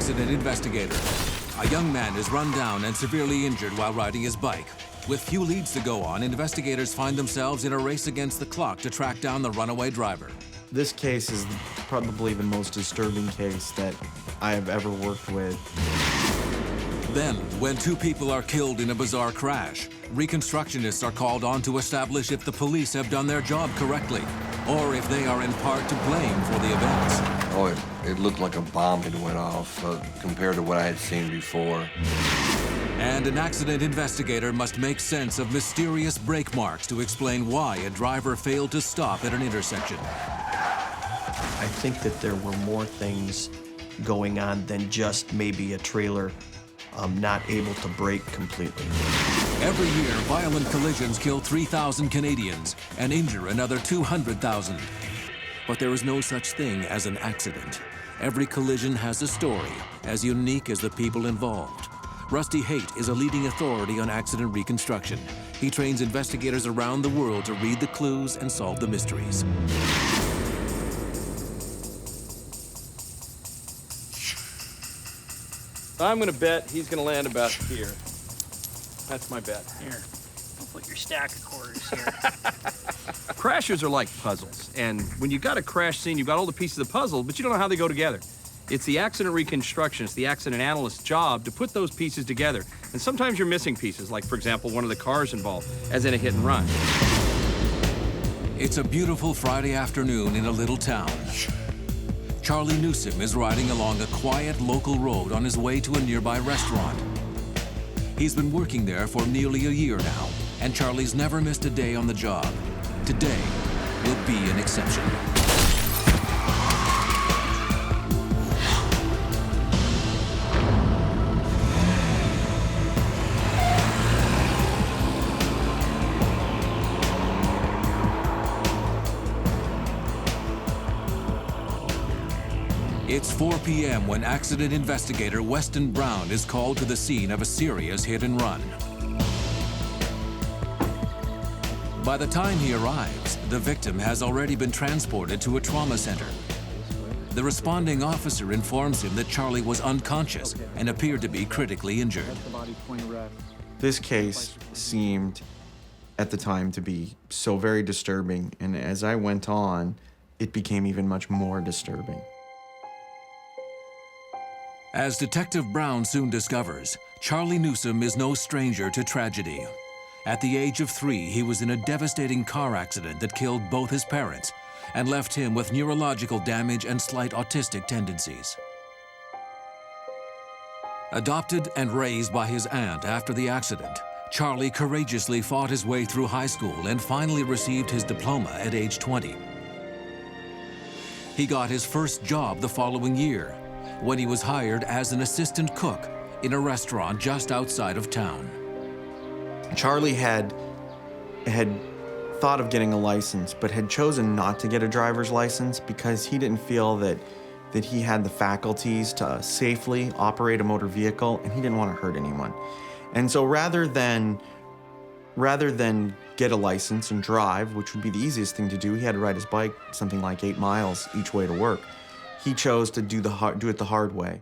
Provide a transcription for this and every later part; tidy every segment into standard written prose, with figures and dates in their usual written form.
Accident Investigator. A young man is run down and severely injured while riding his bike. With few leads to go on, investigators find themselves in a race against the clock to track down the runaway driver. This case is probably the most disturbing case that I have ever worked with. Then, when two people are killed in a bizarre crash, reconstructionists are called on to establish if the police have done their job correctly, or if they are in part to blame for the events. Oh, it looked like a bomb had went off compared to what I had seen before. And an accident investigator must make sense of mysterious brake marks to explain why a driver failed to stop at an intersection. I think that there were more things going on than just maybe a trailer not able to brake completely. Every year, violent collisions kill 3,000 Canadians and injure another 200,000. But there is no such thing as an accident. Every collision has a story, as unique as the people involved. Rusty Haight is a leading authority on accident reconstruction. He trains investigators around the world to read the clues and solve the mysteries. I'm gonna bet he's gonna land about here. That's my bet. Here, I'll put your stack of quarters here. Crashes are like puzzles, and when you've got a crash scene, you've got all the pieces of the puzzle, but you don't know how they go together. It's the accident reconstructionist, the accident analyst's job to put those pieces together. And sometimes you're missing pieces, like, for example, one of the cars involved, as in a hit and run. It's a beautiful Friday afternoon in a little town. Charlie Newsom is riding along a quiet local road on his way to a nearby restaurant. He's been working there for nearly a year now, and Charlie's never missed a day on the job. Today will be an exception. It's 4 p.m. when accident investigator Weston Brown is called to the scene of a serious hit and run. By the time he arrives, the victim has already been transported to a trauma center. The responding officer informs him that Charlie was unconscious and appeared to be critically injured. This case seemed, at the time, to be so very disturbing, and as I went on, it became even much more disturbing. As Detective Brown soon discovers, Charlie Newsom is no stranger to tragedy. At the age of 3, he was in a devastating car accident that killed both his parents and left him with neurological damage and slight autistic tendencies. Adopted and raised by his aunt after the accident, Charlie courageously fought his way through high school and finally received his diploma at age 20. He got his first job the following year, when he was hired as an assistant cook in a restaurant just outside of town. Charlie had thought of getting a license, but had chosen not to get a driver's license because he didn't feel that he had the faculties to safely operate a motor vehicle, and he didn't want to hurt anyone. And so rather than get a license and drive, which would be the easiest thing to do, he had to ride his bike something like 8 miles each way to work. He chose to do it the hard way.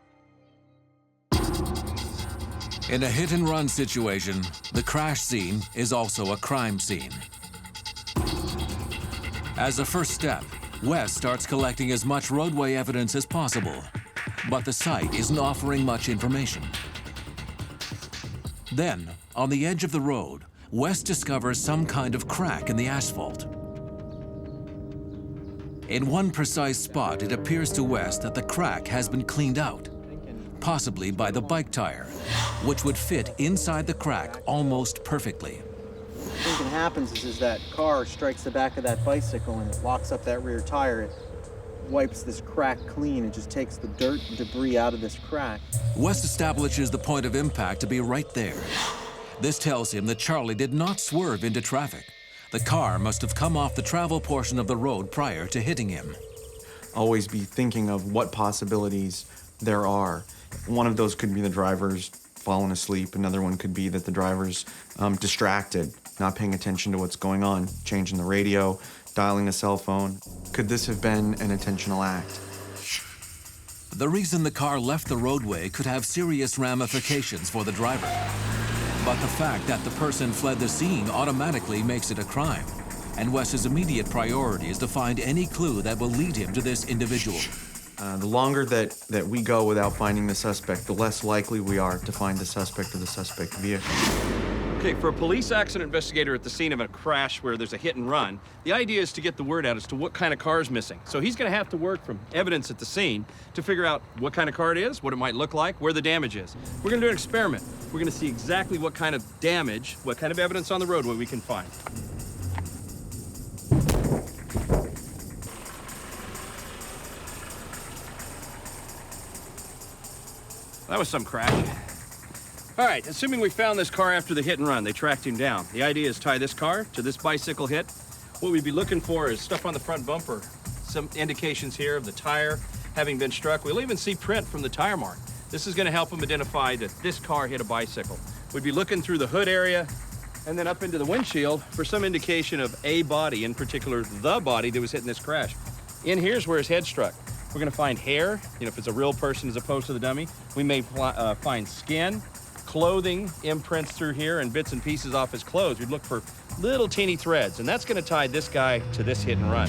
In a hit-and-run situation, the crash scene is also a crime scene. As a first step, Wes starts collecting as much roadway evidence as possible, but the site isn't offering much information. Then, on the edge of the road, Wes discovers some kind of crack in the asphalt. In one precise spot, it appears to Wes that the crack has been cleaned out, possibly by the bike tire, which would fit inside the crack almost perfectly. What I think happens is that car strikes the back of that bicycle and it locks up that rear tire. It wipes this crack clean. It just takes the dirt and debris out of this crack. Wes establishes the point of impact to be right there. This tells him that Charlie did not swerve into traffic. The car must have come off the travel portion of the road prior to hitting him. Always be thinking of what possibilities there are. One of those could be the driver's fallen asleep. Another one could be that the driver's distracted, not paying attention to what's going on, changing the radio, dialing a cell phone. Could this have been an intentional act? The reason the car left the roadway could have serious ramifications for the driver. But the fact that the person fled the scene automatically makes it a crime. And Wes's immediate priority is to find any clue that will lead him to this individual. The longer that we go without finding the suspect, the less likely we are to find the suspect or the suspect vehicle. Okay, for a police accident investigator at the scene of a crash where there's a hit and run, the idea is to get the word out as to what kind of car is missing. So he's going to have to work from evidence at the scene to figure out what kind of car it is, what it might look like, where the damage is. We're going to do an experiment. We're going to see exactly what kind of damage, what kind of evidence on the roadway we can find. That was some crash. All right, assuming we found this car after the hit and run, they tracked him down. The idea is tie this car to this bicycle hit. What we'd be looking for is stuff on the front bumper, some indications here of the tire having been struck. We'll even see print from the tire mark. This is going to help them identify that this car hit a bicycle. We'd be looking through the hood area and then up into the windshield for some indication of a body, in particular the body that was hit in this crash. In here's where his head struck. We're going to find hair, if it's a real person as opposed to the dummy. We may find skin, clothing imprints through here, and bits and pieces off his clothes. We'd look for little teeny threads, and that's going to tie this guy to this hit and run.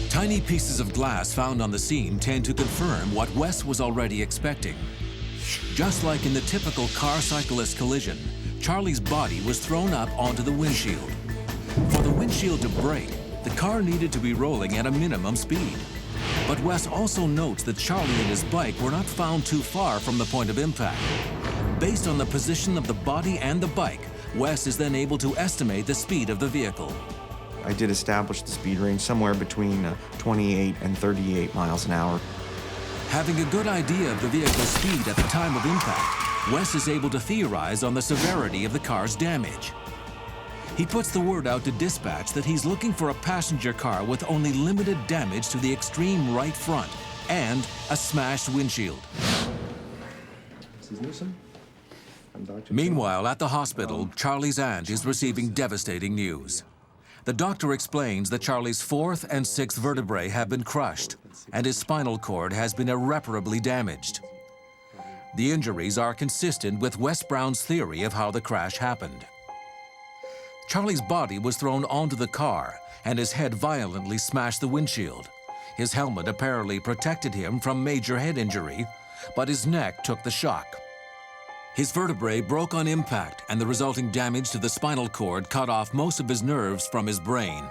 Tiny pieces of glass found on the scene tend to confirm what Wes was already expecting. Just like in the typical car-cyclist collision, Charlie's body was thrown up onto the windshield. For the windshield to break, the car needed to be rolling at a minimum speed. But Wes also notes that Charlie and his bike were not found too far from the point of impact. Based on the position of the body and the bike, Wes is then able to estimate the speed of the vehicle. I did establish the speed range somewhere between 28 and 38 miles an hour. Having a good idea of the vehicle's speed at the time of impact, Wes is able to theorize on the severity of the car's damage. He puts the word out to dispatch that he's looking for a passenger car with only limited damage to the extreme right front and a smashed windshield. Meanwhile, at the hospital, Charlie's aunt is receiving devastating news. The doctor explains that Charlie's 4th and 6th vertebrae have been crushed, and his spinal cord has been irreparably damaged. The injuries are consistent with Wes Brown's theory of how the crash happened. Charlie's body was thrown onto the car, and his head violently smashed the windshield. His helmet apparently protected him from major head injury, but his neck took the shock. His vertebrae broke on impact, and the resulting damage to the spinal cord cut off most of his nerves from his brain.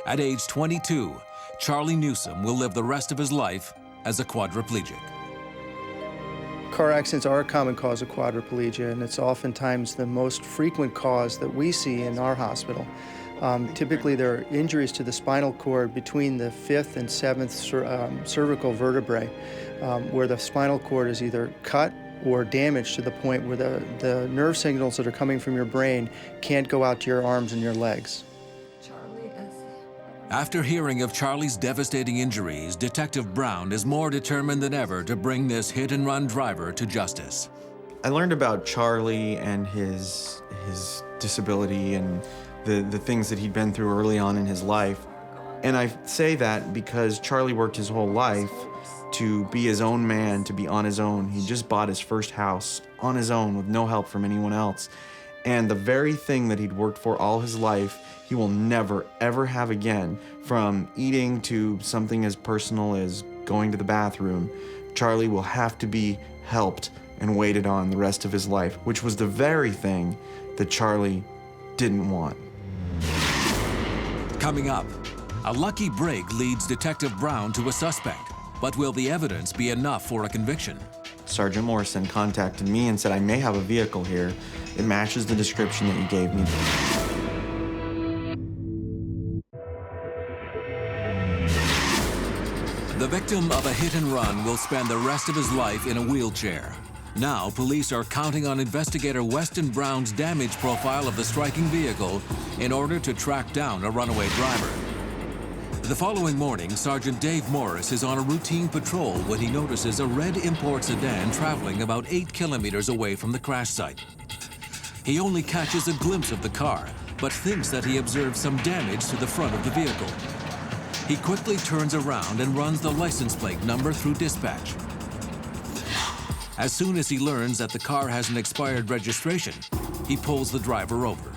At age 22, Charlie Newsom will live the rest of his life as a quadriplegic. Car accidents are a common cause of quadriplegia, and it's oftentimes the most frequent cause that we see in our hospital. Typically, there are injuries to the spinal cord between the 5th and 7th cervical vertebrae, where the spinal cord is either cut or damaged to the point where the nerve signals that are coming from your brain can't go out to your arms and your legs. After hearing of Charlie's devastating injuries, Detective Brown is more determined than ever to bring this hit-and-run driver to justice. I learned about Charlie and his disability and the things that he'd been through early on in his life. And I say that because Charlie worked his whole life to be his own man, to be on his own. He just bought his first house on his own with no help from anyone else. And the very thing that he'd worked for all his life, he will never, ever have again, from eating to something as personal as going to the bathroom. Charlie will have to be helped and waited on the rest of his life, which was the very thing that Charlie didn't want. Coming up, a lucky break leads Detective Brown to a suspect, but will the evidence be enough for a conviction? Sergeant Morrison contacted me and said, I may have a vehicle here. It matches the description that you gave me. The victim of a hit and run will spend the rest of his life in a wheelchair. Now, police are counting on Investigator Weston Brown's damage profile of the striking vehicle in order to track down a runaway driver. The following morning, Sergeant Dave Morris is on a routine patrol when he notices a red import sedan traveling about 8 kilometers away from the crash site. He only catches a glimpse of the car, but thinks that he observes some damage to the front of the vehicle. He quickly turns around and runs the license plate number through dispatch. As soon as he learns that the car has an expired registration, he pulls the driver over.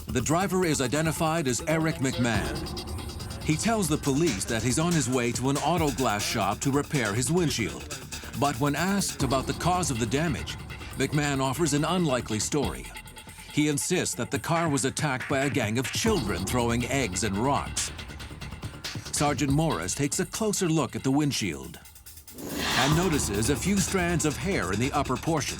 The driver is identified as Eric Mcmahon. He tells the police that he's on his way to an auto glass shop to repair his windshield. But when asked about the cause of the damage, Mcmahon offers an unlikely story. He insists that the car was attacked by a gang of children throwing eggs and rocks. Sergeant Morris takes a closer look at the windshield and notices a few strands of hair in the upper portion.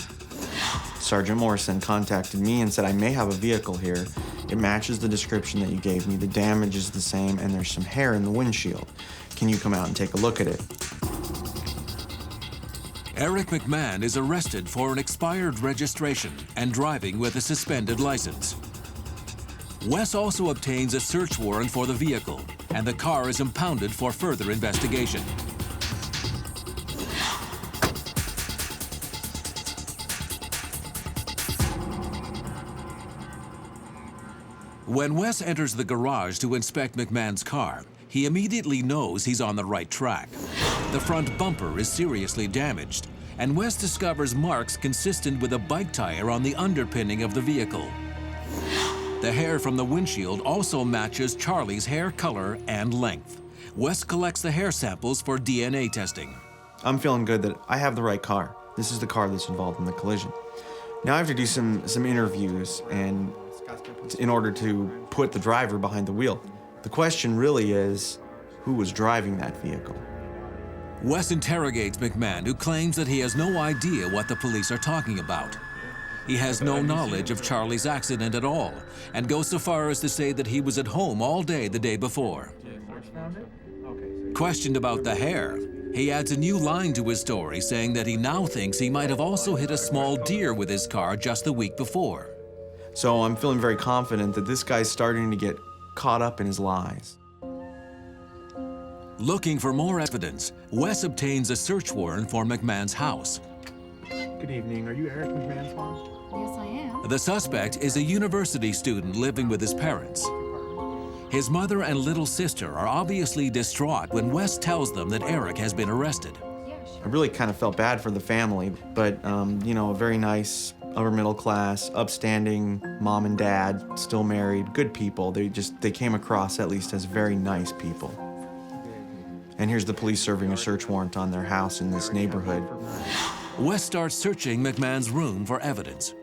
Sergeant Morrison contacted me and said, I may have a vehicle here. It matches the description that you gave me. The damage is the same, and there's some hair in the windshield. Can you come out and take a look at it? Eric Mcmahon is arrested for an expired registration and driving with a suspended license. Wes also obtains a search warrant for the vehicle, and the car is impounded for further investigation. When Wes enters the garage to inspect Mcmahon's car, he immediately knows he's on the right track. The front bumper is seriously damaged, and Wes discovers marks consistent with a bike tire on the underpinning of the vehicle. The hair from the windshield also matches Charlie's hair color and length. Wes collects the hair samples for DNA testing. I'm feeling good that I have the right car. This is the car that's involved in the collision. Now I have to do some interviews and in order to put the driver behind the wheel. The question really is, who was driving that vehicle? Wes interrogates Mcmahon, who claims that he has no idea what the police are talking about. He has no knowledge of Charlie's accident at all, and goes so far as to say that he was at home all day the day before. Questioned about the hair, he adds a new line to his story, saying that he now thinks he might have also hit a small deer with his car just the week before. So I'm feeling very confident that this guy's starting to get caught up in his lies. Looking for more evidence, Wes obtains a search warrant for Mcmahon's house. Good evening. Are you Eric Mcmahon's mom? Yes, I am. The suspect is a university student living with his parents. His mother and little sister are obviously distraught when Wes tells them that Eric has been arrested. I really kind of felt bad for the family, but, you know, a very nice, upper middle class, upstanding mom and dad, still married, good people. They came across at least as very nice people. And here's the police serving a search warrant on their house in this neighborhood. Wes starts searching Mcmahon's room for evidence.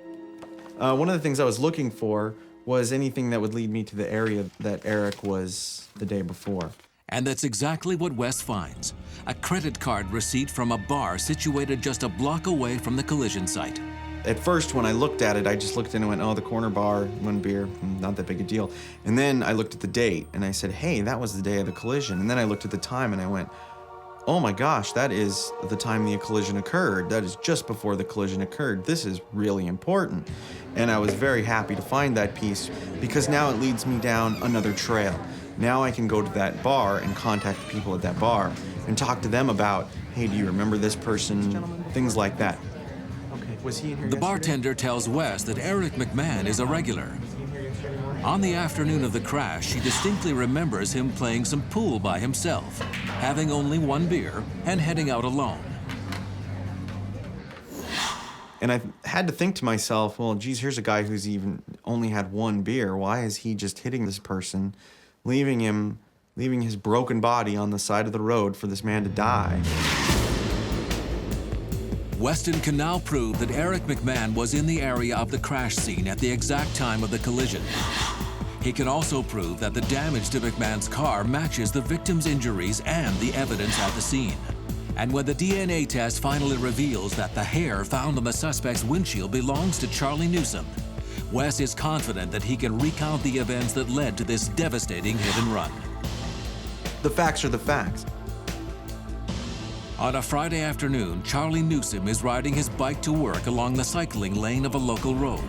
One of the things I was looking for was anything that would lead me to the area that Eric was the day before. And that's exactly what Wes finds. A credit card receipt from a bar situated just a block away from the collision site. At first, when I looked at it, I just looked in and went, oh, the corner bar, one beer, not that big a deal. And then I looked at the date and I said, hey, that was the day of the collision. And then I looked at the time and I went, oh my gosh, that is the time the collision occurred. That is just before the collision occurred. This is really important. And I was very happy to find that piece because now it leads me down another trail. Now I can go to that bar and contact the people at that bar and talk to them about, hey, do you remember this person? Things like that. Okay, was he in here The bartender tells Wes that Eric Mcmahon is a regular. On the afternoon of the crash, she distinctly remembers him playing some pool by himself, having only one beer, and heading out alone. And I had to think to myself, well, geez, here's a guy who's even only had one beer. Why is he just hitting this person, leaving his broken body on the side of the road for this man to die? Weston can now prove that Eric Mcmahon was in the area of the crash scene at the exact time of the collision. He can also prove that the damage to Mcmahon's car matches the victim's injuries and the evidence at the scene. And when the DNA test finally reveals that the hair found on the suspect's windshield belongs to Charlie Newsom, Wes is confident that he can recount the events that led to this devastating hit and run. The facts are the facts. On a Friday afternoon, Charlie Newsom is riding his bike to work along the cycling lane of a local road.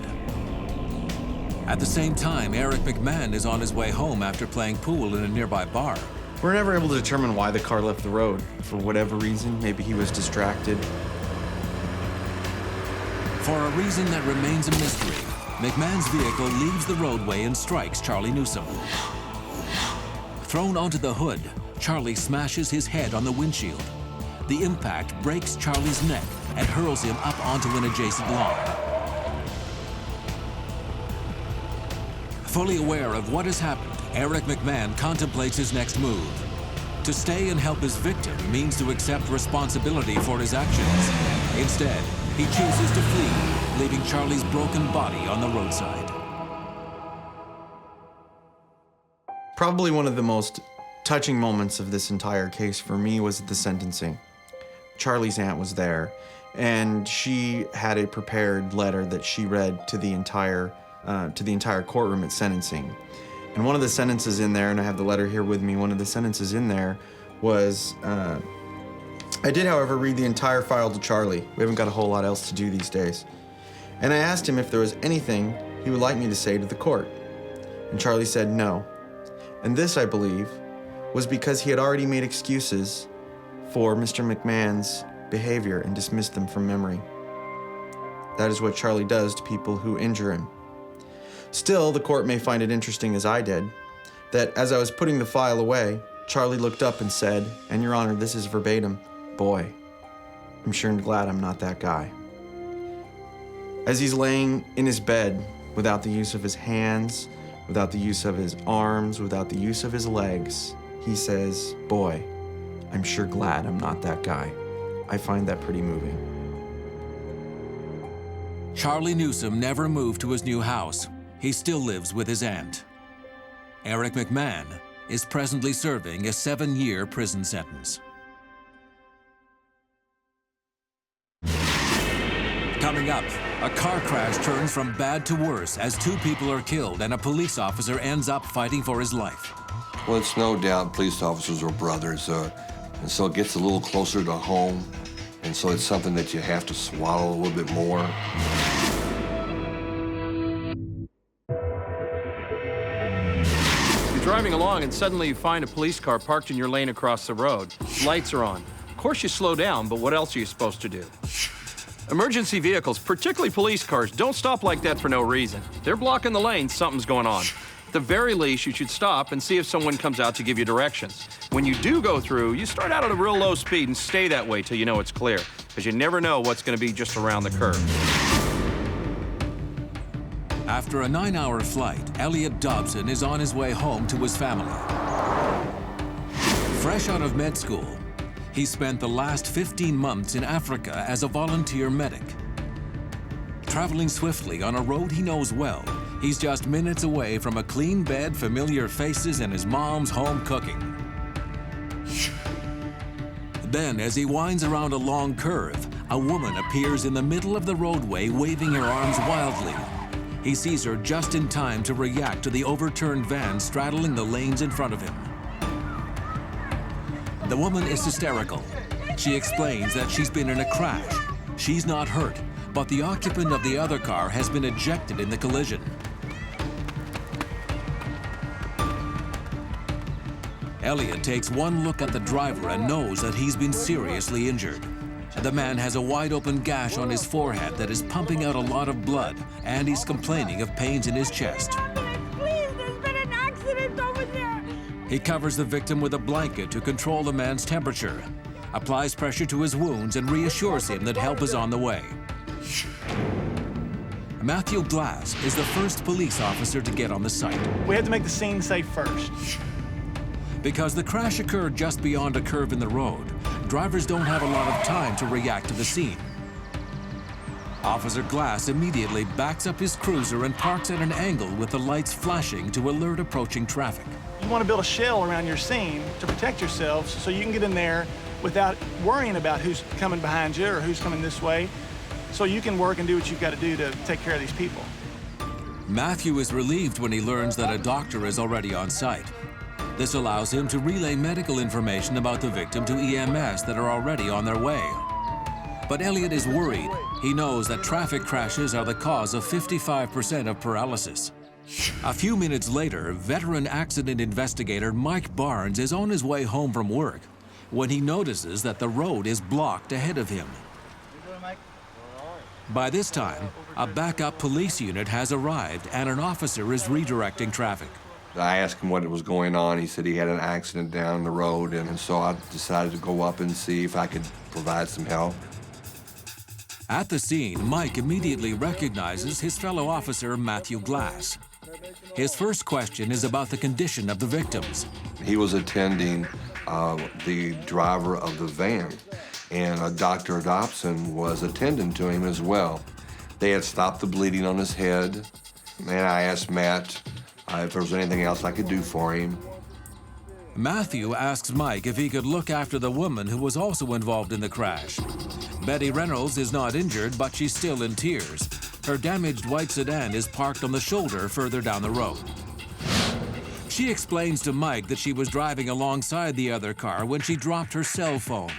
At the same time, Eric Mcmahon is on his way home after playing pool in a nearby bar. We're never able to determine why the car left the road. For whatever reason, maybe he was distracted. For a reason that remains a mystery, Mcmahon's vehicle leaves the roadway and strikes Charlie Newsom. Thrown onto the hood, Charlie smashes his head on the windshield. The impact breaks Charlie's neck and hurls him up onto an adjacent lawn. Fully aware of what has happened, Eric Mcmahon contemplates his next move. To stay and help his victim means to accept responsibility for his actions. Instead, he chooses to flee, leaving Charlie's broken body on the roadside. Probably one of the most touching moments of this entire case for me was the sentencing. Charlie's aunt was there, and she had a prepared letter that she read to the entire courtroom at sentencing. And one of the sentences in there, and I have the letter here with me, one of the sentences in there was, I did, however, read the entire file to Charlie. We haven't got a whole lot else to do these days. And I asked him if there was anything he would like me to say to the court. And Charlie said no. And this, I believe, was because he had already made excuses for Mr. McMahon's behavior and dismissed them from memory. That is what Charlie does to people who injure him. Still, the court may find it interesting, as I did, that as I was putting the file away, Charlie looked up and said, and Your Honor, this is verbatim, "Boy, I'm sure glad I'm not that guy." As he's laying in his bed without the use of his hands, without the use of his arms, without the use of his legs, he says, "Boy, I'm sure glad I'm not that guy." I find that pretty moving. Charlie Newsom never moved to his new house. He still lives with his aunt. Eric Mcmahon is presently serving a 7-year prison sentence. Coming up, a car crash turns from bad to worse as 2 people are killed and a police officer ends up fighting for his life. Well, it's no doubt police officers are brothers, and so it gets a little closer to home, and so it's something that you have to swallow a little bit more. You're driving along and suddenly you find a police car parked in your lane across the road. Lights are on. Of course you slow down, but what else are you supposed to do? Emergency vehicles, particularly police cars, don't stop like that for no reason. They're blocking the lane, something's going on. At the very least, you should stop and see if someone comes out to give you directions. When you do go through, you start out at a real low speed and stay that way till you know it's clear, because you never know what's going to be just around the curve. After a 9-hour flight, Elliot Dobson is on his way home to his family. Fresh out of med school, he spent the last 15 months in Africa as a volunteer medic. Traveling swiftly on a road he knows well, he's just minutes away from a clean bed, familiar faces, and his mom's home cooking. Then, as he winds around a long curve, a woman appears in the middle of the roadway waving her arms wildly. He sees her just in time to react to the overturned van straddling the lanes in front of him. The woman is hysterical. She explains that she's been in a crash. She's not hurt, but the occupant of the other car has been ejected in the collision. Elliot takes one look at the driver and knows that he's been seriously injured. The man has a wide-open gash on his forehead that is pumping out a lot of blood, and he's complaining of pains in his chest. Please, there's been an accident over there. He covers the victim with a blanket to control the man's temperature, applies pressure to his wounds, and reassures him that help is on the way. Matthew Glass is the first police officer to get on the site. We had to make the scene safe first. Because the crash occurred just beyond a curve in the road, drivers don't have a lot of time to react to the scene. Officer Glass immediately backs up his cruiser and parks at an angle with the lights flashing to alert approaching traffic. You want to build a shell around your scene to protect yourselves so you can get in there without worrying about who's coming behind you or who's coming this way, so you can work and do what you've got to do to take care of these people. Matthew is relieved when he learns that a doctor is already on site. This allows him to relay medical information about the victim to EMS that are already on their way. But Elliot is worried. He knows that traffic crashes are the cause of 55% of paralysis. A few minutes later, veteran accident investigator Mike Barnes is on his way home from work when he notices that the road is blocked ahead of him. By this time, a backup police unit has arrived and an officer is redirecting traffic. I asked him what was going on. He said he had an accident down the road, and so I decided to go up and see if I could provide some help. At the scene, Mike immediately recognizes his fellow officer, Matthew Glass. His first question is about the condition of the victims. He was attending the driver of the van, and Dr. Dobson was attending to him as well. They had stopped the bleeding on his head, and I asked Matt if there was anything else I could do for him. Matthew asks Mike if he could look after the woman who was also involved in the crash. Betty Reynolds is not injured, but she's still in tears. Her damaged white sedan is parked on the shoulder further down the road. She explains to Mike that she was driving alongside the other car when she dropped her cell phone.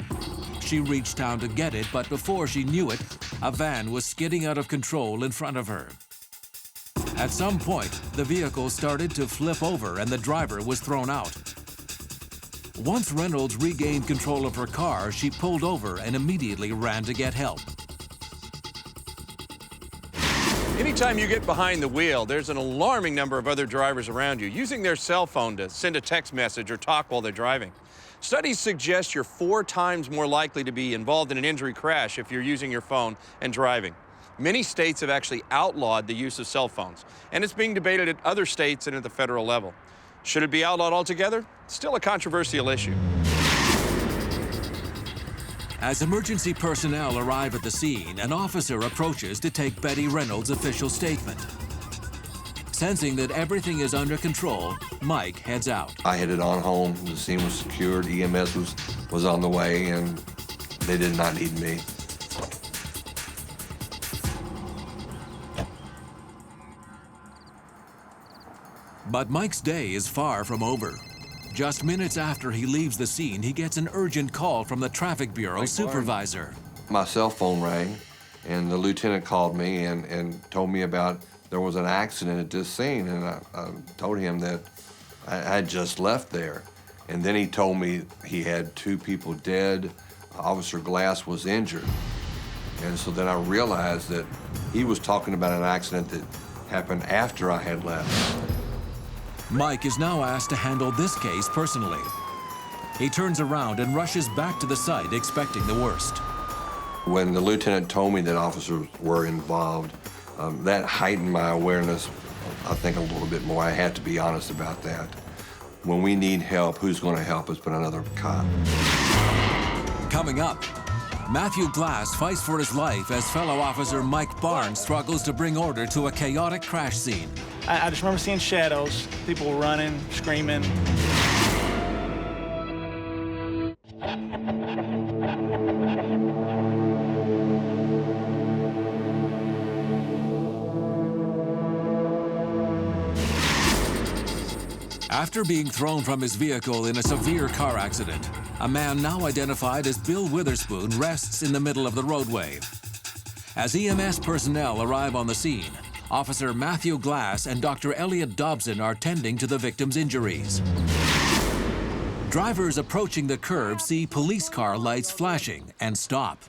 She reached down to get it, but before she knew it, a van was skidding out of control in front of her. At some point, the vehicle started to flip over and the driver was thrown out. Once Reynolds regained control of her car, she pulled over and immediately ran to get help. Anytime you get behind the wheel, there's an alarming number of other drivers around you using their cell phone to send a text message or talk while they're driving. Studies suggest you're 4 times more likely to be involved in an injury crash if you're using your phone and driving. Many states have actually outlawed the use of cell phones, and it's being debated at other states and at the federal level. Should it be outlawed altogether? Still a controversial issue. As emergency personnel arrive at the scene, an officer approaches to take Betty Reynolds' official statement. Sensing that everything is under control, Mike heads out. I headed on home. The scene was secured. EMS was on the way, and they did not need me. But Mike's day is far from over. Just minutes after he leaves the scene, he gets an urgent call from the Traffic Bureau supervisor. My cell phone rang, and the lieutenant called me and told me about there was an accident at this scene, and I told him that I had just left there. And then he told me he had 2 people dead. Officer Glass was injured. And so then I realized that he was talking about an accident that happened after I had left. Mike is now asked to handle this case personally. He turns around and rushes back to the site, expecting the worst. When the lieutenant told me that officers were involved, that heightened my awareness, I think, a little bit more. I have to be honest about that. When we need help, who's going to help us but another cop? Coming up, Matthew Glass fights for his life as fellow officer Mike Barnes struggles to bring order to a chaotic crash scene. I just remember seeing shadows, people running, screaming. After being thrown from his vehicle in a severe car accident, a man now identified as Bill Witherspoon rests in the middle of the roadway. As EMS personnel arrive on the scene, Officer Matthew Glass and Dr. Elliot Dobson are tending to the victim's injuries. Drivers approaching the curb see police car lights flashing and stop.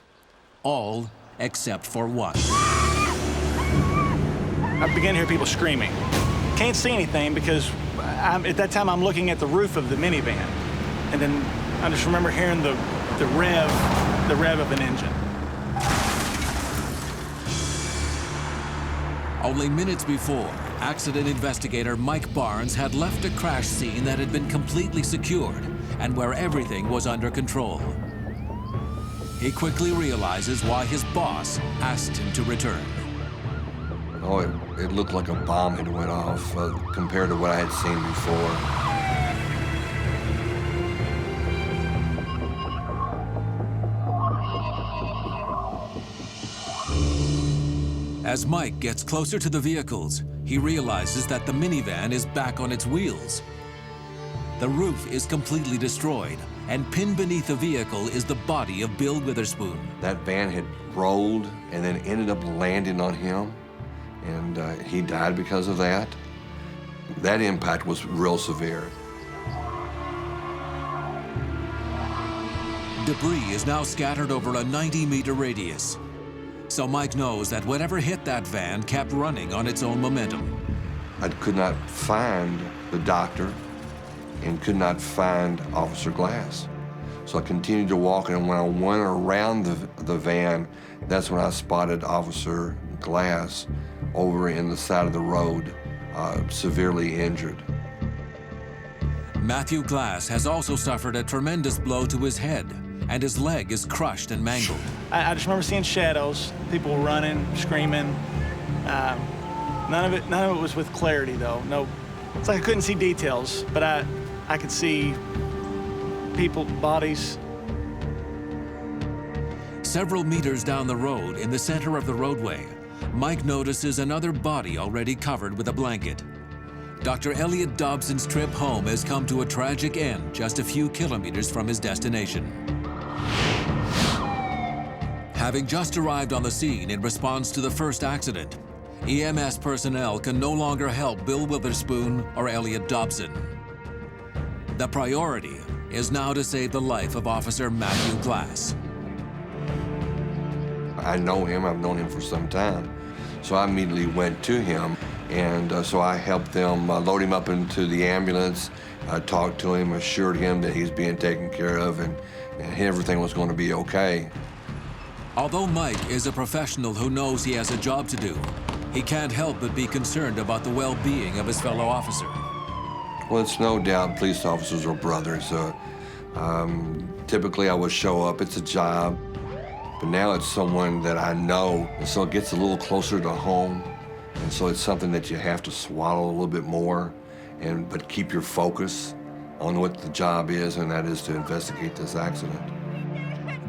All except for one. I began to hear people screaming. Can't see anything because at that time I'm looking at the roof of the minivan. And then I just remember hearing the rev of an engine. Only minutes before, accident investigator Mike Barnes had left a crash scene that had been completely secured and where everything was under control. He quickly realizes why his boss asked him to return. Oh, it looked like a bomb had went off compared to what I had seen before. As Mike gets closer to the vehicles, he realizes that the minivan is back on its wheels. The roof is completely destroyed, and pinned beneath the vehicle is the body of Bill Witherspoon. That van had rolled and then ended up landing on him, and he died because of that. That impact was real severe. Debris is now scattered over a 90-meter radius. So Mike knows that whatever hit that van kept running on its own momentum. I could not find the doctor and could not find Officer Glass. So I continued to walk, and when I went around the van, that's when I spotted Officer Glass over in the side of the road, severely injured. Matthew Glass has also suffered a tremendous blow to his head, and his leg is crushed and mangled. I just remember seeing shadows, people running, screaming. None of it was with clarity, though. No, it's like I couldn't see details, but I could see people, bodies. Several meters down the road, in the center of the roadway, Mike notices another body already covered with a blanket. Dr. Elliot Dobson's trip home has come to a tragic end just a few kilometers from his destination. Having just arrived on the scene in response to the first accident, EMS personnel can no longer help Bill Witherspoon or Elliot Dobson. The priority is now to save the life of Officer Matthew Glass. I know him, I've known him for some time, so I immediately went to him, and so I helped them load him up into the ambulance. I talked to him, assured him that he's being taken care of, and everything was going to be okay. Although Mike is a professional who knows he has a job to do, he can't help but be concerned about the well-being of his fellow officer. Well, it's no doubt police officers are brothers. Typically I would show up, it's a job, but now it's someone that I know, and so it gets a little closer to home, and so it's something that you have to swallow a little bit more, but keep your focus on what the job is, and that is to investigate this accident.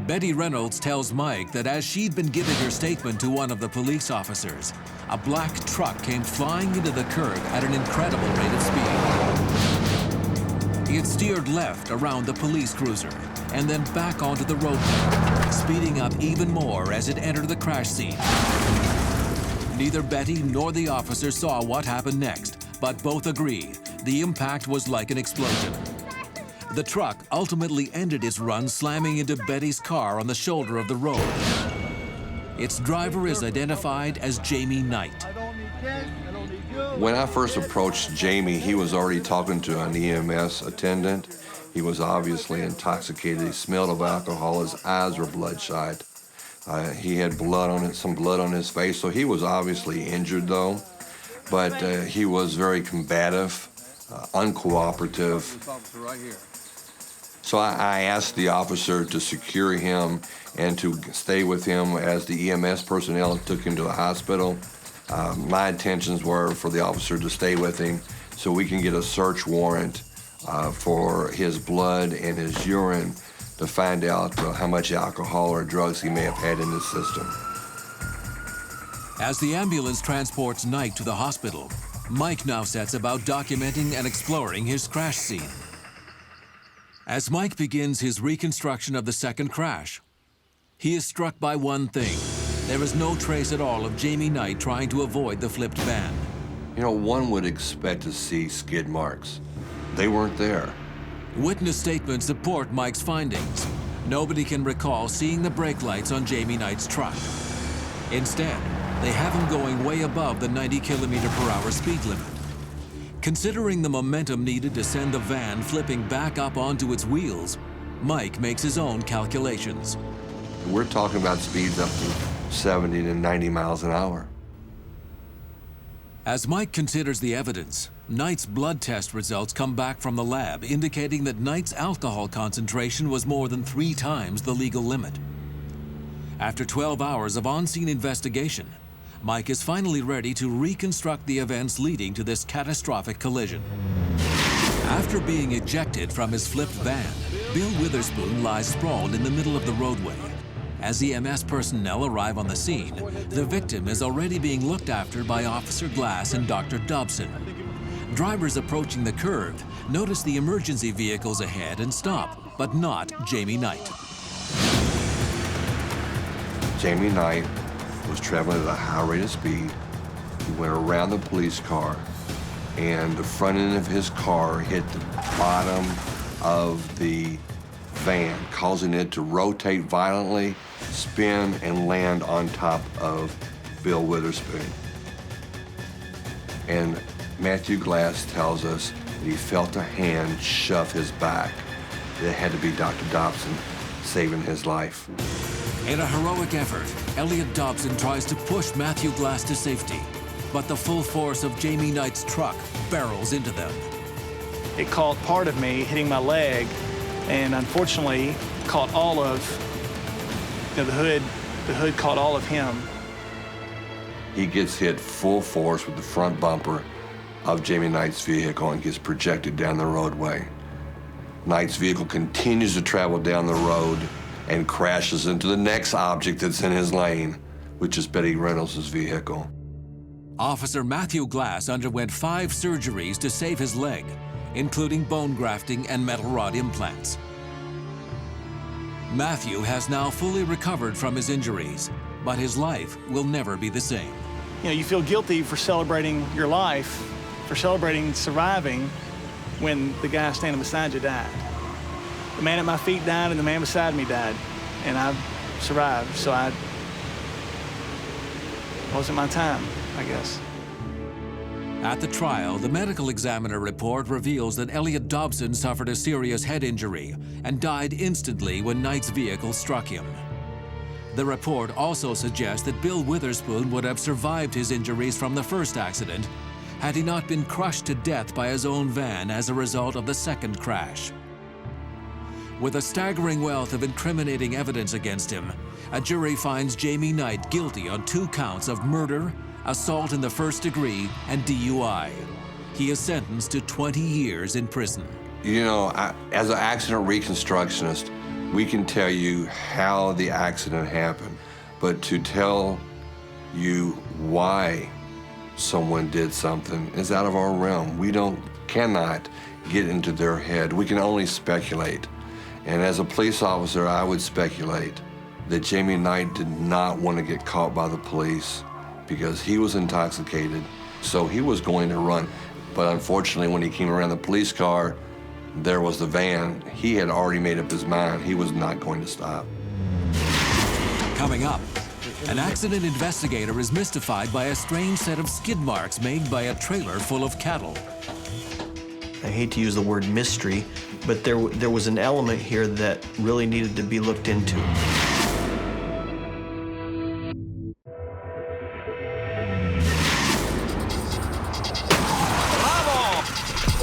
Betty Reynolds tells Mike that as she'd been giving her statement to one of the police officers, a black truck came flying into the curb at an incredible rate of speed. It steered left around the police cruiser and then back onto the roadway, speeding up even more as it entered the crash scene. Neither Betty nor the officer saw what happened next, but both agree the impact was like an explosion. The truck ultimately ended its run slamming into Betty's car on the shoulder of the road. Its driver is identified as Jamie Knight. When I first approached Jamie, he was already talking to an EMS attendant. He was obviously intoxicated. He smelled of alcohol. His eyes were bloodshot. He had some blood on his face, so he was obviously injured though. But he was very combative, uncooperative. So I asked the officer to secure him and to stay with him as the EMS personnel took him to the hospital. My intentions were for the officer to stay with him so we can get a search warrant for his blood and his urine to find out how much alcohol or drugs he may have had in his system. As the ambulance transports Knight to the hospital, Mike now sets about documenting and exploring his crash scene. As Mike begins his reconstruction of the second crash, he is struck by one thing. There is no trace at all of Jamie Knight trying to avoid the flipped van. You know, one would expect to see skid marks. They weren't there. Witness statements support Mike's findings. Nobody can recall seeing the brake lights on Jamie Knight's truck. Instead, they have him going way above the 90km/h speed limit. Considering the momentum needed to send the van flipping back up onto its wheels, Mike makes his own calculations. We're talking about speeds up to 70 to 90 miles an hour. As Mike considers the evidence, Knight's blood test results come back from the lab indicating that Knight's alcohol concentration was more than 3 times the legal limit. After 12 hours of on-scene investigation, Mike is finally ready to reconstruct the events leading to this catastrophic collision. After being ejected from his flipped van, Bill Witherspoon lies sprawled in the middle of the roadway. As EMS personnel arrive on the scene, the victim is already being looked after by Officer Glass and Dr. Dobson. Drivers approaching the curve notice the emergency vehicles ahead and stop, but not Jamie Knight. Jamie Knight was traveling at a high rate of speed. He went around the police car, and the front end of his car hit the bottom of the van, causing it to rotate violently, spin, and land on top of Bill Witherspoon. And Matthew Glass tells us that he felt a hand shove his back. It had to be Dr. Dobson saving his life. In a heroic effort, Elliot Dobson tries to push Matthew Glass to safety, but the full force of Jamie Knight's truck barrels into them. It caught part of me hitting my leg, and unfortunately caught all of the hood. The hood caught all of him. He gets hit full force with the front bumper of Jamie Knight's vehicle and gets projected down the roadway. Knight's vehicle continues to travel down the road and crashes into the next object that's in his lane, which is Betty Reynolds' vehicle. Officer Matthew Glass underwent 5 surgeries to save his leg, including bone grafting and metal rod implants. Matthew has now fully recovered from his injuries, but his life will never be the same. You know, you feel guilty for celebrating your life, for celebrating surviving when the guy standing beside you died. The man at my feet died and the man beside me died, and I survived, so it wasn't my time, I guess. At the trial, the medical examiner report reveals that Elliot Dobson suffered a serious head injury and died instantly when Knight's vehicle struck him. The report also suggests that Bill Witherspoon would have survived his injuries from the first accident had he not been crushed to death by his own van as a result of the second crash. With a staggering wealth of incriminating evidence against him, a jury finds Jamie Knight guilty on 2 counts of murder, assault in the first degree, and DUI. He is sentenced to 20 years in prison. You know, as an accident reconstructionist, we can tell you how the accident happened, but to tell you why someone did something is out of our realm. We cannot get into their head. We can only speculate. And as a police officer, I would speculate that Jamie Knight did not want to get caught by the police because he was intoxicated, so he was going to run. But unfortunately, when he came around the police car, there was the van. He had already made up his mind. He was not going to stop. Coming up, an accident investigator is mystified by a strange set of skid marks made by a trailer full of cattle. I hate to use the word mystery, but there was an element here that really needed to be looked into. Well,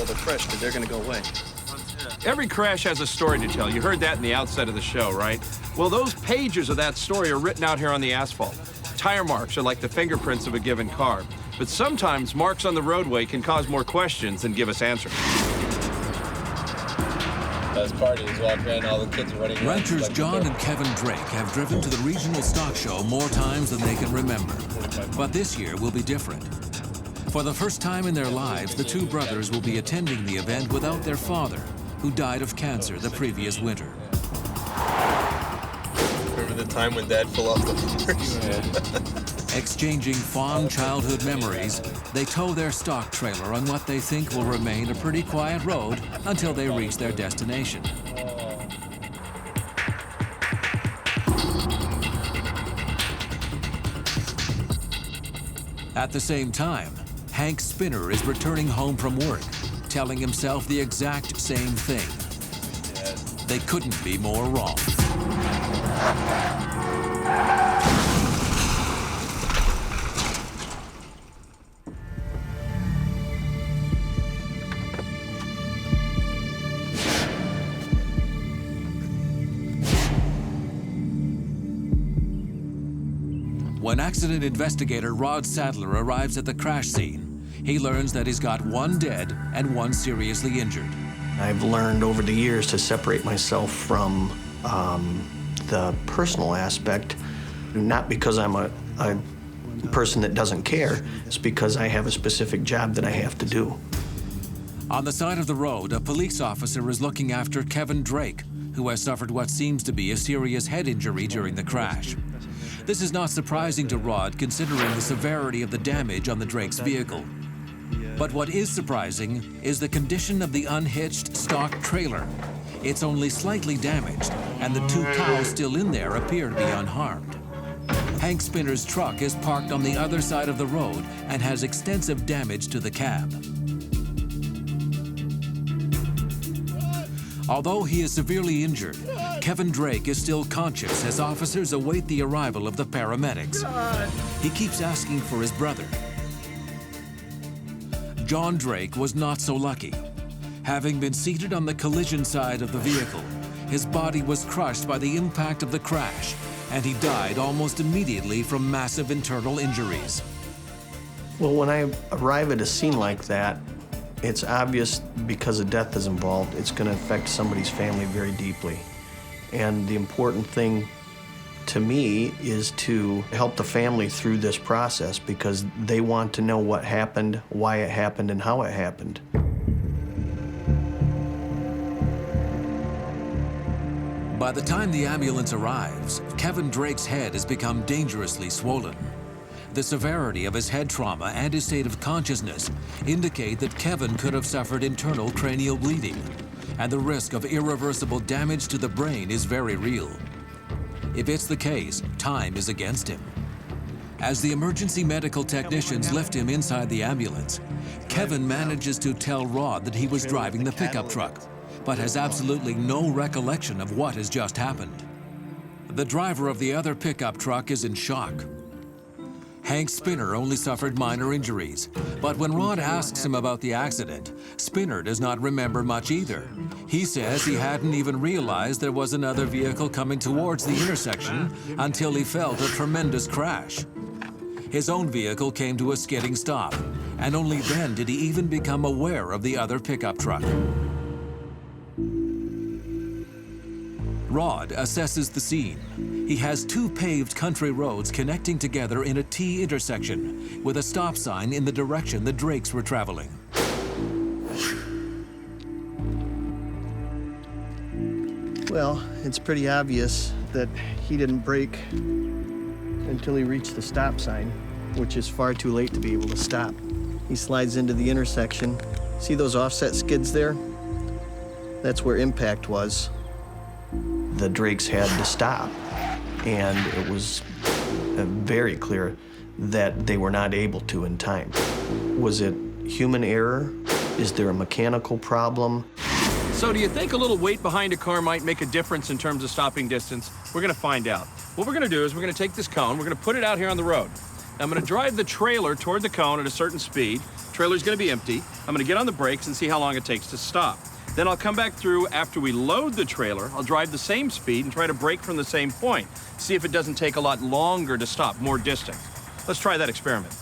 they're fresh, but they're gonna go away. Every crash has a story to tell. You heard that in the outset of the show, right? Well, those pages of that story are written out here on the asphalt. Tire marks are like the fingerprints of a given car. But sometimes marks on the roadway can cause more questions than give us answers. Best party is walking around, all the kids are running around. Ranchers John and Kevin Drake have driven to the regional stock show more times than they can remember. But this year will be different. For the first time in their lives, the 2 brothers will be attending the event without their father, who died of cancer the previous winter. Remember the time when Dad fell off the horse? Exchanging fond childhood memories, they tow their stock trailer on what they think will remain a pretty quiet road until they reach their destination. At the same time, Hank Spinner is returning home from work, telling himself the exact same thing. They couldn't be more wrong. When accident investigator Rod Sadler arrives at the crash scene, he learns that he's got 1 dead and 1 seriously injured. I've learned over the years to separate myself from the personal aspect, not because I'm a person that doesn't care, it's because I have a specific job that I have to do. On the side of the road, a police officer is looking after Kevin Drake, who has suffered what seems to be a serious head injury during the crash. This is not surprising to Rod, considering the severity of the damage on the Drake's vehicle. But what is surprising is the condition of the unhitched stock trailer. It's only slightly damaged, and the 2 cows still in there appear to be unharmed. Hank Spinner's truck is parked on the other side of the road and has extensive damage to the cab. Although he is severely injured, Kevin Drake is still conscious as officers await the arrival of the paramedics. He keeps asking for his brother. John Drake was not so lucky. Having been seated on the collision side of the vehicle, his body was crushed by the impact of the crash, and he died almost immediately from massive internal injuries. Well, when I arrive at a scene like that, it's obvious because a death is involved, it's going to affect somebody's family very deeply. And the important thing to me is to help the family through this process because they want to know what happened, why it happened, and how it happened. By the time the ambulance arrives, Kevin Drake's head has become dangerously swollen. The severity of his head trauma and his state of consciousness indicate that Kevin could have suffered internal cranial bleeding, and the risk of irreversible damage to the brain is very real. If it's the case, time is against him. As the emergency medical technicians lift him inside the ambulance, Kevin manages to tell Rod that he was driving the pickup truck, but has absolutely no recollection of what has just happened. The driver of the other pickup truck is in shock. Hank Spinner only suffered minor injuries, but when Rod asks him about the accident, Spinner does not remember much either. He says he hadn't even realized there was another vehicle coming towards the intersection until he felt a tremendous crash. His own vehicle came to a skidding stop, and only then did he even become aware of the other pickup truck. Rod assesses the scene. He has two paved country roads connecting together in a T intersection with a stop sign in the direction the Drakes were traveling. Well, it's pretty obvious that he didn't brake until he reached the stop sign, which is far too late to be able to stop. He slides into the intersection. See those offset skids there? That's where impact was. The Drakes had to stop, and it was very clear that they were not able to in time. Was it human error? Is there a mechanical problem? So do you think a little weight behind a car might make a difference in terms of stopping distance? We're going to find out. What we're going to do is we're going to take this cone, we're going to put it out here on the road. I'm going to drive the trailer toward the cone at a certain speed. Trailer's going to be empty. I'm going to get on the brakes and see how long it takes to stop. Then I'll come back through after we load the trailer. I'll drive the same speed and try to brake from the same point. See if it doesn't take a lot longer to stop, more distant. Let's try that experiment.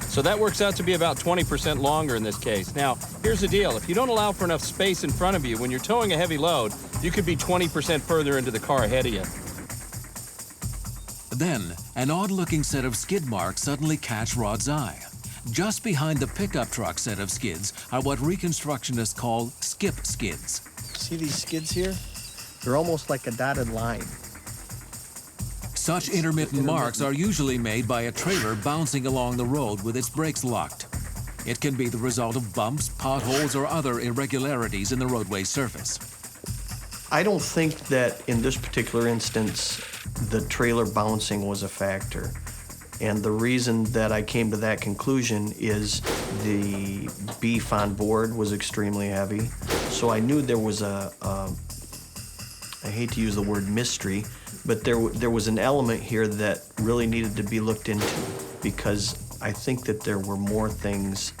So that works out to be about 20% longer in this case. Now, here's the deal. If you don't allow for enough space in front of you when you're towing a heavy load, you could be 20% further into the car ahead of you. Then, an odd-looking set of skid marks suddenly catch Rod's eye. Just behind the pickup truck set of skids are what reconstructionists call skip skids. See these skids here? They're almost like a dotted line. Such intermittent marks are usually made by a trailer bouncing along the road with its brakes locked. It can be the result of bumps, potholes, or other irregularities in the roadway surface. I don't think that in this particular instance, the trailer bouncing was a factor. And the reason that I came to that conclusion is the beef on board was extremely heavy. So I knew there was I hate to use the word mystery, but there was an element here that really needed to be looked into because I think that there were more things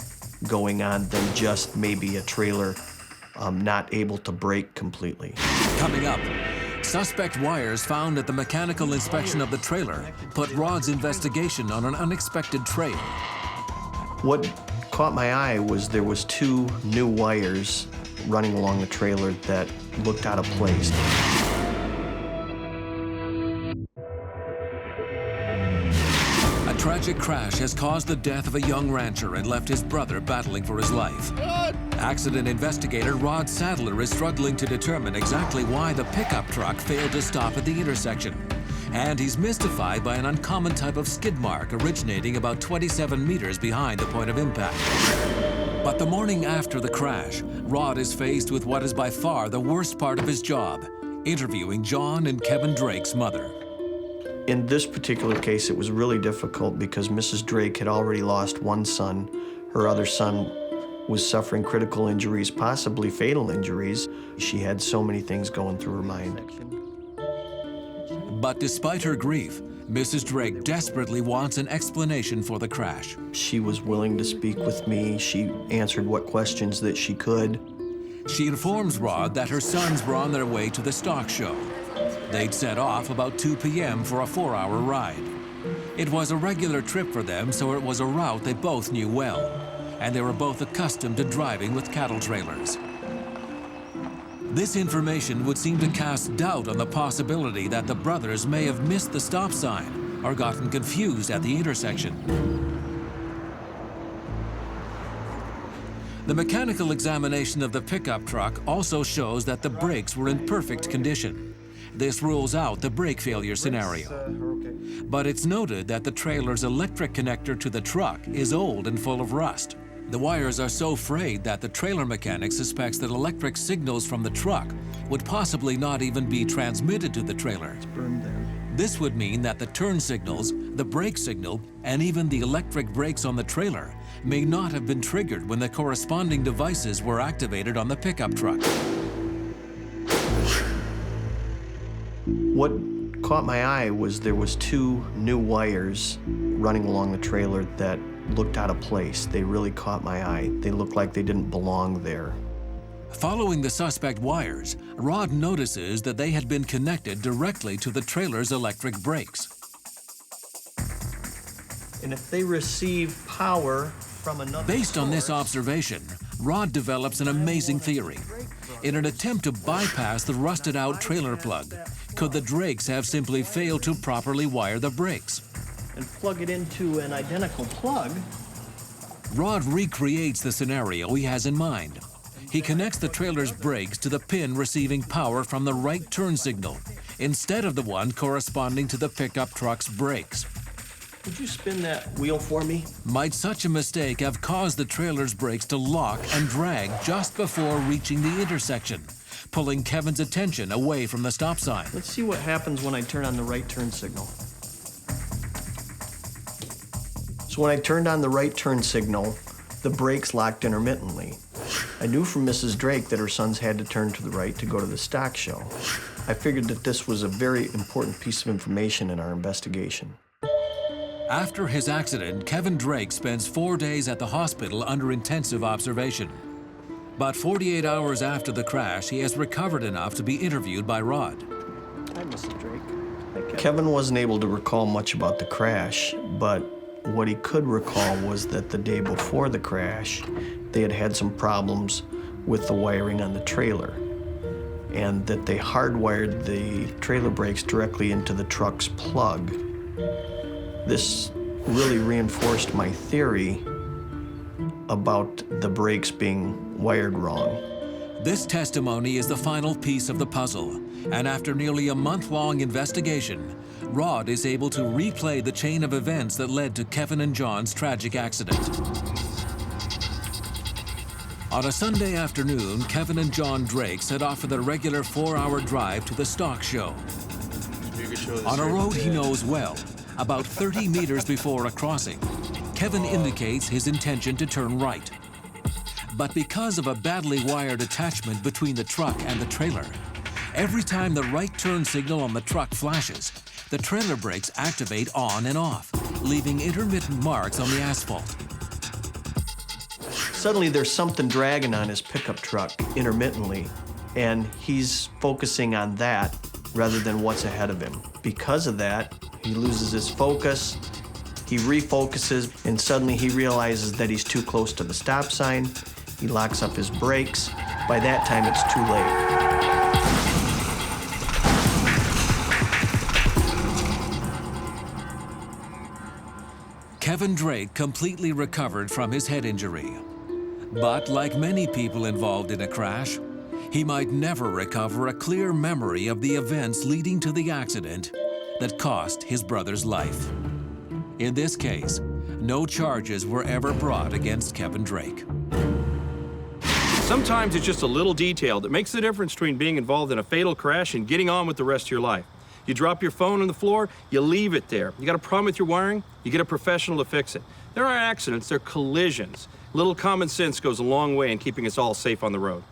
going on than just maybe a trailer not able to brake completely. Coming up, suspect wires found at the mechanical inspection of the trailer put Rod's investigation on an unexpected trail. What caught my eye was there was two new wires running along the trailer that looked out of place. A tragic crash has caused the death of a young rancher and left his brother battling for his life. Accident investigator Rod Sadler is struggling to determine exactly why the pickup truck failed to stop at the intersection. And he's mystified by an uncommon type of skid mark originating about 27 meters behind the point of impact. But the morning after the crash, Rod is faced with what is by far the worst part of his job, interviewing John and Kevin Drake's mother. In this particular case, it was really difficult because Mrs. Drake had already lost one son. Her other son was suffering critical injuries, possibly fatal injuries. She had so many things going through her mind. But despite her grief, Mrs. Drake desperately wants an explanation for the crash. She was willing to speak with me. She answered what questions that she could. She informs Rod that her sons were on their way to the stock show. They'd set off about 2 p.m. for a 4-hour ride. It was a regular trip for them, so it was a route they both knew well, and they were both accustomed to driving with cattle trailers. This information would seem to cast doubt on the possibility that the brothers may have missed the stop sign or gotten confused at the intersection. The mechanical examination of the pickup truck also shows that the brakes were in perfect condition. This rules out the brake failure scenario. But it's noted that the trailer's electric connector to the truck is old and full of rust. The wires are so frayed that the trailer mechanic suspects that electric signals from the truck would possibly not even be transmitted to the trailer. This would mean that the turn signals, the brake signal, and even the electric brakes on the trailer may not have been triggered when the corresponding devices were activated on the pickup truck. What caught my eye was there was 2 new wires running along the trailer that looked out of place. They really caught my eye. They looked like they didn't belong there. Following the suspect wires, Rod notices that they had been connected directly to the trailer's electric brakes. And if they receive power from another Based on this observation, Rod develops an amazing theory. In an attempt to bypass the rusted-out trailer plug, could the Drakes have simply failed to properly wire the brakes? And plug it into an identical plug. Rod recreates the scenario he has in mind. He connects the trailer's brakes to the pin receiving power from the right turn signal, instead of the one corresponding to the pickup truck's brakes. Would you spin that wheel for me? Might such a mistake have caused the trailer's brakes to lock and drag just before reaching the intersection, pulling Kevin's attention away from the stop sign? Let's see what happens when I turn on the right turn signal. So when I turned on the right turn signal, the brakes locked intermittently. I knew from Mrs. Drake that her sons had to turn to the right to go to the stock show. I figured that this was a very important piece of information in our investigation. After his accident, Kevin Drake spends 4 days at the hospital under intensive observation. But 48 hours after the crash, he has recovered enough to be interviewed by Rod. Hi, Mrs. Drake. Hi, Kevin. Kevin wasn't able to recall much about the crash, but what he could recall was that the day before the crash, they had had some problems with the wiring on the trailer, and that they hardwired the trailer brakes directly into the truck's plug. This really reinforced my theory about the brakes being wired wrong. This testimony is the final piece of the puzzle, and after nearly a month-long investigation, Rod is able to replay the chain of events that led to Kevin and John's tragic accident. On a Sunday afternoon, Kevin and John Drake set off for their regular 4-hour drive to the stock show. On a road he knows well, about 30 meters before a crossing, Kevin indicates his intention to turn right. But because of a badly wired attachment between the truck and the trailer, every time the right turn signal on the truck flashes, the trailer brakes activate on and off, leaving intermittent marks on the asphalt. Suddenly there's something dragging on his pickup truck intermittently, and he's focusing on that rather than what's ahead of him. Because of that, he loses his focus, he refocuses, and suddenly he realizes that he's too close to the stop sign. He locks up his brakes. By that time, it's too late. Kevin Drake completely recovered from his head injury. But like many people involved in a crash, he might never recover a clear memory of the events leading to the accident that cost his brother's life. In this case, no charges were ever brought against Kevin Drake. Sometimes it's just a little detail that makes the difference between being involved in a fatal crash and getting on with the rest of your life. You drop your phone on the floor, you leave it there. You got a problem with your wiring, you get a professional to fix it. There aren't accidents, they're collisions. Little common sense goes a long way in keeping us all safe on the road.